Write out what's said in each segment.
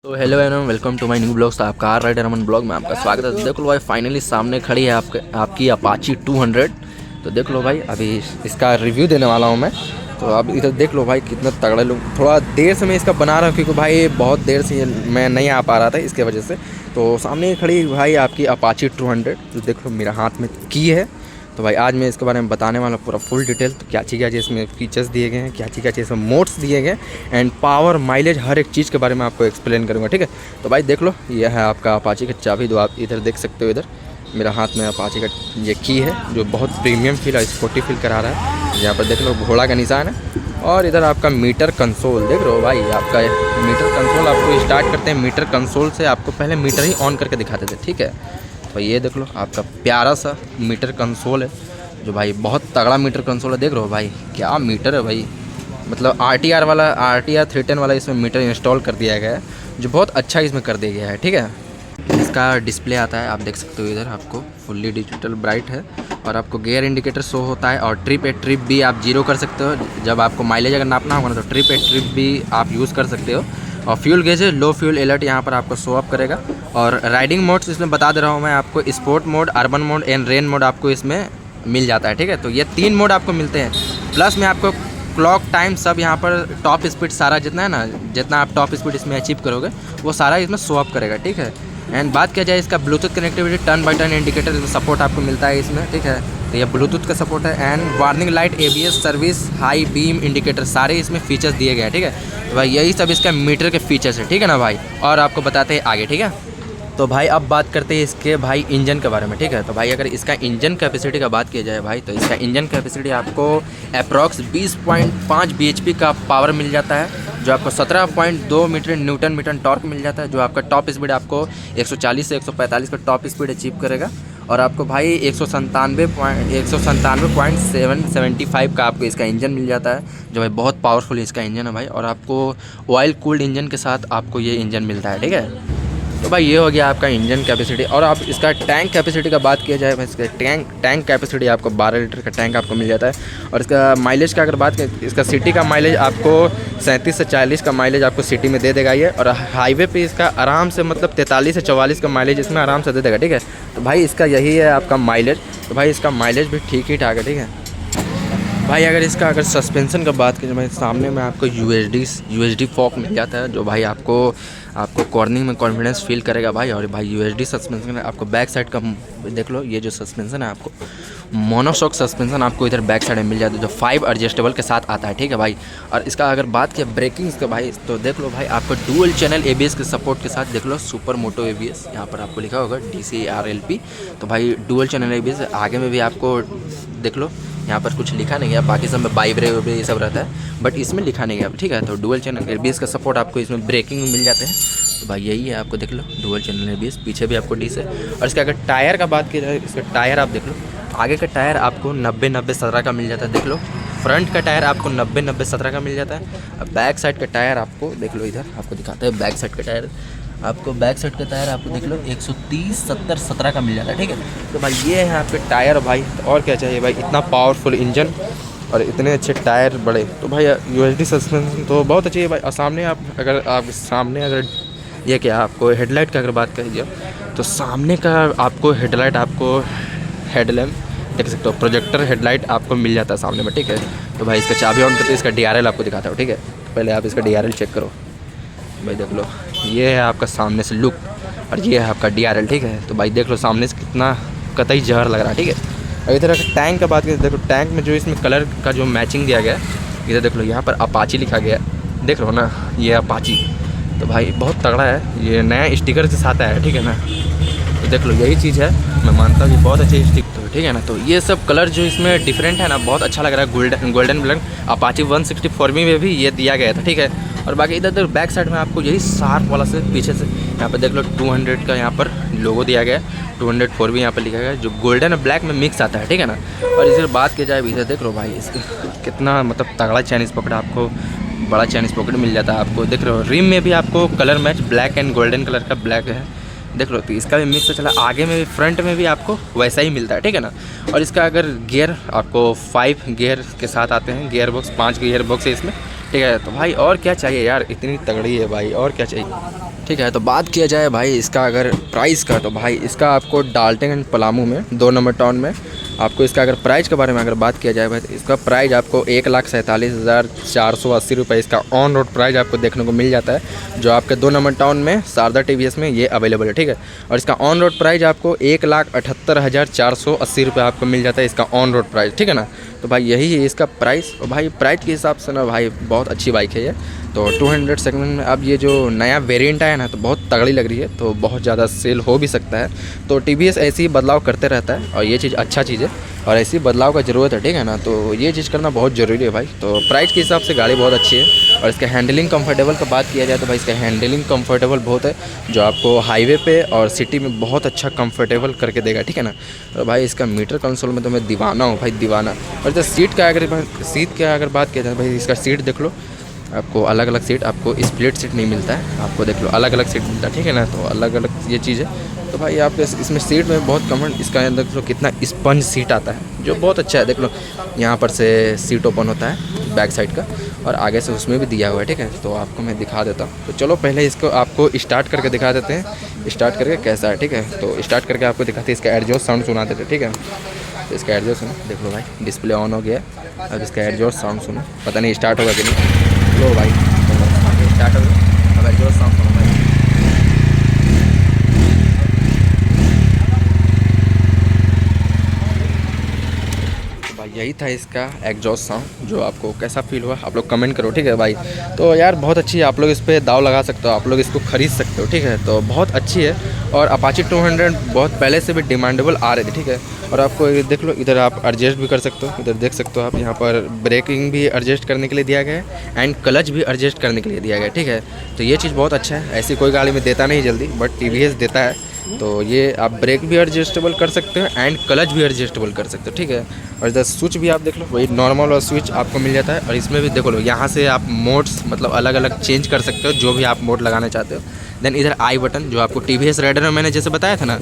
तो hello everyone, welcome to my new blogs. तो आपका आर राइडर अमन ब्लॉग में आपका स्वागत है। तो देख लो भाई, फाइनली सामने खड़ी है आपकी अपाची 200। तो देख लो भाई, अभी इसका रिव्यू देने वाला हूँ मैं। तो अब इधर देख लो भाई, कितना तगड़े लोग। थोड़ा देर से मैं इसका बना रहा हूँ क्योंकि भाई बहुत देर से मैं नहीं आ पा रहा था, इसके वजह से। तो सामने खड़ी भाई आपकी अपाची 200। तो देख लो मेरा हाथ में की है। तो भाई आज मैं इसके बारे में बताने वाला पूरा फुल डिटेल। तो क्या चीज़ इसमें फीचर्स दिए गए हैं, क्या चीज़ इसमें मोड्स दिए गए हैं, एंड पावर माइलेज हर एक चीज़ के बारे में आपको एक्सप्लेन करूँगा, ठीक है। तो भाई देख लो, ये है आपका अपाची का चाबी। तो आप इधर देख सकते हो, इधर मेरा हाथ में अपाची का ये की है, जो बहुत प्रीमियम फील और स्पोर्टी फील करा रहा है। यहाँ पर देख लो घोड़ा का निशान है। और इधर आपका मीटर कंसोल देख रहे हो भाई, आपका मीटर कंसोल। आपको स्टार्ट करते हैं मीटर कंसोल से। आपको पहले मीटर ही ऑन करके दिखाते थे, ठीक है। तो ये देख लो आपका प्यारा सा मीटर कंसोल है, जो भाई बहुत तगड़ा मीटर कंसोल है। देख रहे हो भाई, क्या मीटर है भाई। मतलब RTR 310 वाला इसमें मीटर इंस्टॉल कर दिया गया है, जो बहुत अच्छा इसमें कर दिया गया है, ठीक है। इसका डिस्प्ले आता है, आप देख सकते हो। इधर आपको फुल्ली डिजिटल ब्राइट है, और आपको गियर इंडिकेटर शो होता है। और ट्रिप भी आप जीरो कर सकते हो। जब आपको माइलेज अगर नापना होगा ना, तो ट्रिप भी आप यूज़ कर सकते हो। और फ्यूल गेज है, लो फ्यूल अलर्ट यहाँ पर आपको शो अप करेगा। और राइडिंग मोड्स इसमें बता दे रहा हूँ मैं आपको। Sport mode, urban mode and rain mode आपको इसमें मिल जाता है, ठीक है। तो ये 3 मोड आपको मिलते हैं। प्लस में आपको क्लॉक टाइम सब यहाँ पर, टॉप स्पीड सारा जितना है ना, जितना आप टॉप स्पीड इसमें अचीव करोगे वो सारा इसमें शो अप करेगा, ठीक है। एंड बात किया जाए इसका Bluetooth connectivity, turn by turn indicator support आपको मिलता है इसमें, ठीक है। तो ये ब्लूटूथ का सपोर्ट है। And warning light, ABS service, high beam indicator सारे इसमें फीचर्स दिए गए हैं, ठीक है। तो भाई यही सब इसका मीटर के फीचर्स है, ठीक है ना भाई। और आपको बताते हैं आगे, ठीक है। तो भाई अब बात करते हैं इसके भाई इंजन के बारे में, ठीक है। तो भाई अगर इसका इंजन कैपेसिटी का बात किया जाए भाई, तो इसका इंजन कैपेसिटी आपको अप्रॉक्स 20.5 bhp का पावर मिल जाता है, जो आपको 17.2 न्यूटन मीटर टॉर्क मिल जाता है। जो आपका टॉप स्पीड आपको 140 से 145 का टॉप स्पीड अचीव करेगा। और आपको भाई 197.775 का आपको इसका इंजन मिल जाता है, जो भाई बहुत पावरफुल इसका इंजन है भाई। और आपको ऑयल कूल्ड इंजन के साथ आपको ये इंजन मिलता है, ठीक है। तो भाई ये हो गया आपका इंजन कैपेसिटी। और आप इसका टैंक कैपेसिटी का बात किया जाए भाई, इसका टैंक कैपेसिटी आपको 12 लीटर का टैंक आपको मिल जाता है। और इसका माइलेज का अगर बात करें, इसका सिटी का माइलेज आपको 37 से 40 का माइलेज आपको सिटी में दे देगा ये। और हाईवे पे इसका आराम से मतलब 43 से 44 का माइलेज इसमें आराम से दे देगा, ठीक है। तो भाई इसका यही है आपका माइलेज। तो भाई इसका माइलेज भी ठीक ही ठाक है, ठीक है भाई। अगर सस्पेंशन का बात करें भाई, सामने में आपको USD फॉक मिल जाता है, जो भाई आपको कॉर्निंग में कॉन्फिडेंस फील करेगा भाई। और भाई USD सस्पेंशन आपको बैक साइड का देख लो, ये जो सस्पेंशन है आपको मोनोशॉक सस्पेंशन आपको इधर बैक साइड में मिल जाता है, जो 5 एडजस्टेबल के साथ आता है, ठीक है भाई। और इसका अगर बात किया ब्रेकिंग का भाई, तो देख लो भाई आपको डुअल चैनल ABS के सपोर्ट के साथ, देख लो सुपर मोटो ABS यहाँ पर आपको लिखा होगा DCRLP। तो भाई डुअल चैनल ABS आगे में भी आपको देख लो, यहाँ पर कुछ लिखा नहीं है, बाकी सब में बाइब्रे वब्रे ये सब रहता है, बट इसमें लिखा नहीं है, ठीक है। तो डुअल चैनल ABS का सपोर्ट आपको इसमें ब्रेकिंग में मिल जाते हैं। तो भाई यही है, आपको देख लो डुअल चैनल ABS, पीछे भी आपको डिस है। और इसका अगर टायर का बात की जाए, इसका टायर आप देख लो, आगे का टायर आपको 90-90-17 का मिल जाता है, देख लो। फ्रंट का टायर आपको 90-90-17 का मिल जाता है। अब बैक साइड का टायर आपको देख लो, इधर आपको दिखाते हैं बैक साइड का टायर। आपको बैक साइड का टायर आपको देख लो 130-70-17 का मिल जाता है, ठीक है। तो भाई ये है आपके टायर भाई। तो और क्या चाहिए भाई, इतना पावरफुल इंजन और इतने अच्छे टायर बड़े। तो भाई USD सस्पेंशन तो बहुत अच्छी है भाई। और सामने अगर ये क्या आपको हेडलाइट का अगर बात करिए, तो सामने का आपको हेडलाइट, आपको हेडलैम्प देख सकते हो, प्रोजेक्टर हेडलाइट आपको मिल जाता है सामने में, ठीक है। तो भाई इसका चाबी ऑन करते इसका DRL आपको दिखाता हूँ, ठीक है। तो पहले आप इसका DRL चेक करो भाई, देख लो ये है आपका सामने से लुक, और ये है आपका DRL, ठीक है। तो भाई देख लो सामने से कितना कतई जहर लग रहा है, ठीक है। और इधर अगर टैंक का बात करें, देखो टैंक में जो इसमें कलर का जो मैचिंग दिया गया है, इधर देख लो यहाँ पर अपाची लिखा गया है, देख लो ना, ये अपाची। तो भाई बहुत तगड़ा है, ये नया स्टिकर के साथ आया है, ठीक है ना। तो देख लो यही चीज़ है, मैं मानता हूँ कि बहुत अच्छी स्टिक तो, ठीक है ना। तो ये सब कलर जो इसमें डिफरेंट है ना, बहुत अच्छा लग रहा है। गोल्डन ब्लैक अपाची 164 में भी ये दिया गया था, ठीक है। और बाकी इधर बैक साइड में आपको यही शार्प वाला से पीछे से यहाँ पर देख लो 200 का यहाँ पर लोगो दिया गया है, 204 भी यहाँ पर लिखा गया है, जो गोल्डन और ब्लैक में मिक्स आता है, ठीक है ना। और इधर बात की जाए, इधर देख लो भाई इसका कितना मतलब तगड़ा चाइनीज़ पॉकेट, आपको बड़ा चाइनीज़ पॉकेट मिल जाता है। आपको देख रहे हो रिम में भी आपको colour match black and golden colour का ब्लैक है, देख लो। तो इसका भी मिक्स चला, आगे में भी फ्रंट में भी आपको वैसा ही मिलता है, ठीक है ना। और इसका अगर गियर आपको 5 गियर के साथ आते हैं, गियर बॉक्स 5 गियर बॉक्स है इसमें, ठीक है। तो भाई और क्या चाहिए यार, इतनी तगड़ी है भाई, और क्या चाहिए। ठीक है, तो बात किया जाए भाई इसका अगर प्राइस का, तो भाई इसका आपको डाल्टनगंज पलामू में 2 नंबर टाउन में आपको इसका अगर प्राइस के बारे में अगर बात किया जाए भाई, तो इसका प्राइस आपको 1,47,480 रुपये इसका ऑन रोड प्राइस आपको देखने को मिल जाता है, जो आपके 2 नंबर टाउन में शारदा TVS में ये अवेलेबल है। ठीक है, और इसका ऑन रोड प्राइस आपको 1,78,480 रुपये आपको मिल जाता है इसका ऑन रोड प्राइस। ठीक है ना, तो भाई यही है इसका प्राइस। और भाई प्राइस के हिसाब से ना भाई बहुत अच्छी बाइक है ये। तो 200 सेगमेंट में अब ये जो नया वेरिएंट आया ना, तो बहुत तगड़ी लग रही है, तो बहुत ज़्यादा सेल हो भी सकता है। तो TVS ऐसे ही बदलाव करते रहता है और ये चीज़ अच्छा चीज़ है और ऐसी बदलाव का ज़रूरत है। ठीक है ना, तो ये चीज़ करना बहुत ज़रूरी है भाई। तो प्राइस के हिसाब से गाड़ी बहुत अच्छी है। और इसका हैंडलिंग कंफर्टेबल का बात किया जाए तो भाई इसका हैंडलिंग कंफर्टेबल बहुत है, जो आपको हाईवे पे और सिटी में बहुत अच्छा कंफर्टेबल करके देगा। ठीक है ना, तो भाई इसका मीटर कंसोल में तो मैं दीवाना हूँ भाई, दीवाना। और जैसे सीट का अगर बात किया जाए भाई, इसका सीट देख लो, आपको अलग अलग सीट, आपको स्प्लिट सीट नहीं मिलता है, आपको देख लो अलग अलग सीट मिलता है। ठीक है ना, तो अलग अलग ये चीज़ है। तो भाई आप इसमें सीट में बहुत कम्फर्ट, इसका अंदर देख लो कितना स्पंज सीट आता है, जो बहुत अच्छा है। देख लो यहाँ पर से सीट ओपन होता है बैक साइड का, और आगे से उसमें भी दिया हुआ है। ठीक है, तो आपको मैं दिखा देता हूँ। तो चलो पहले इसको आपको स्टार्ट करके दिखा देते हैं, स्टार्ट करके कैसा है। ठीक है, तो स्टार्ट करके आपको दिखाते हैं, इसका एडजॉस्ट साउंड सुना देते हैं। ठीक है, तो इसका एडजॉस्ट सुनो, देख लो भाई डिस्प्ले ऑन हो गया। अब इसका एडजॉस्ट साउंड सुनो, पता नहीं स्टार्ट होगा कि नहीं। लो भाई स्टार्ट हो गया, अब एडजॉस्ट साउंड सुनो भाई। यही था इसका एग्जॉस्ट साउंड, जो आपको कैसा फील हुआ आप लोग कमेंट करो। ठीक है भाई, तो यार बहुत अच्छी है, आप लोग इस पर दाव लगा सकते हो, आप लोग इसको खरीद सकते हो। ठीक है, तो बहुत अच्छी है। और अपाची 200 बहुत पहले से भी डिमांडेबल आ रही थी। ठीक है, और आपको देख लो इधर आप एडजस्ट भी कर सकते हो, इधर देख सकते हो आप, यहाँ पर ब्रेकिंग भी एडजस्ट करने के लिए दिया गया है एंड क्लच भी एडजस्ट करने के लिए दिया गया है। ठीक है, तो ये चीज़ बहुत अच्छा है, ऐसी कोई गाड़ी में देता नहीं जल्दी, बट TVS देता है। तो ये आप ब्रेक भी एडजस्टेबल कर सकते हो एंड क्लच भी एडजस्टेबल कर सकते हो। ठीक है, और इधर स्विच भी आप देख लो, वही नॉर्मल और स्विच आपको मिल जाता है। और इसमें भी देखो लो, यहाँ से आप मोड्स मतलब अलग अलग चेंज कर सकते हो, जो भी आप मोड लगाना चाहते हो। देन इधर आई बटन, जो आपको TVS राइडर में मैंने जैसे बताया था ना,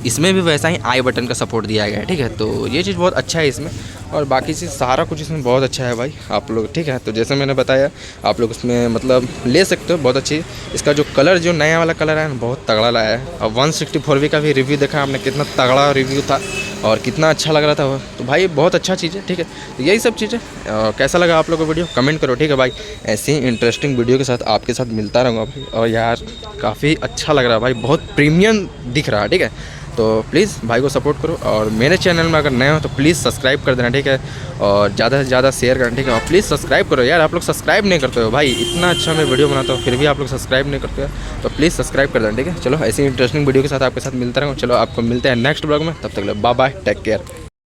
इसमें भी वैसा ही आई बटन का सपोर्ट दिया गया है। ठीक है, तो ये चीज़ बहुत अच्छा है इसमें। और बाकी चीज़ सारा कुछ इसमें बहुत अच्छा है भाई आप लोग। ठीक है, तो जैसे मैंने बताया आप लोग इसमें मतलब ले सकते हो, बहुत अच्छी। इसका जो कलर, जो नया वाला कलर है बहुत तगड़ा लाया है। और 164V का भी रिव्यू देखा आपने, कितना तगड़ा रिव्यू था और कितना अच्छा लग रहा था वो। तो भाई बहुत अच्छा चीज़ है। ठीक है, तो यही सब चीज़ें। कैसा लगा आप लोग को वीडियो कमेंट करो। ठीक है भाई, ऐसी ही इंटरेस्टिंग वीडियो के साथ आपके साथ मिलता रहूँगा भाई। और यार काफ़ी अच्छा लग रहा है भाई, बहुत प्रीमियम दिख रहा है। ठीक है, तो प्लीज़ भाई को सपोर्ट करो, और मेरे चैनल में अगर नए हो तो प्लीज़ सब्सक्राइब कर देना। ठीक है, और ज़्यादा से ज़्यादा शेयर करना। ठीक है, और प्लीज़ सब्सक्राइब करो यार, आप लोग सब्सक्राइब नहीं करते हो भाई, इतना अच्छा मैं वीडियो बनाता हूँ फिर भी आप लोग सब्सक्राइब नहीं करते हो, तो प्लीज़ सब्सक्राइब कर देना। ठीक है, चलो ऐसी इंटरेस्टिंग वीडियो के साथ आपके साथ मिलता रहूँगा। चलो आपको मिलते हैं नेक्स्ट ब्लॉग में, तब तक बाय बाय, टेक केयर।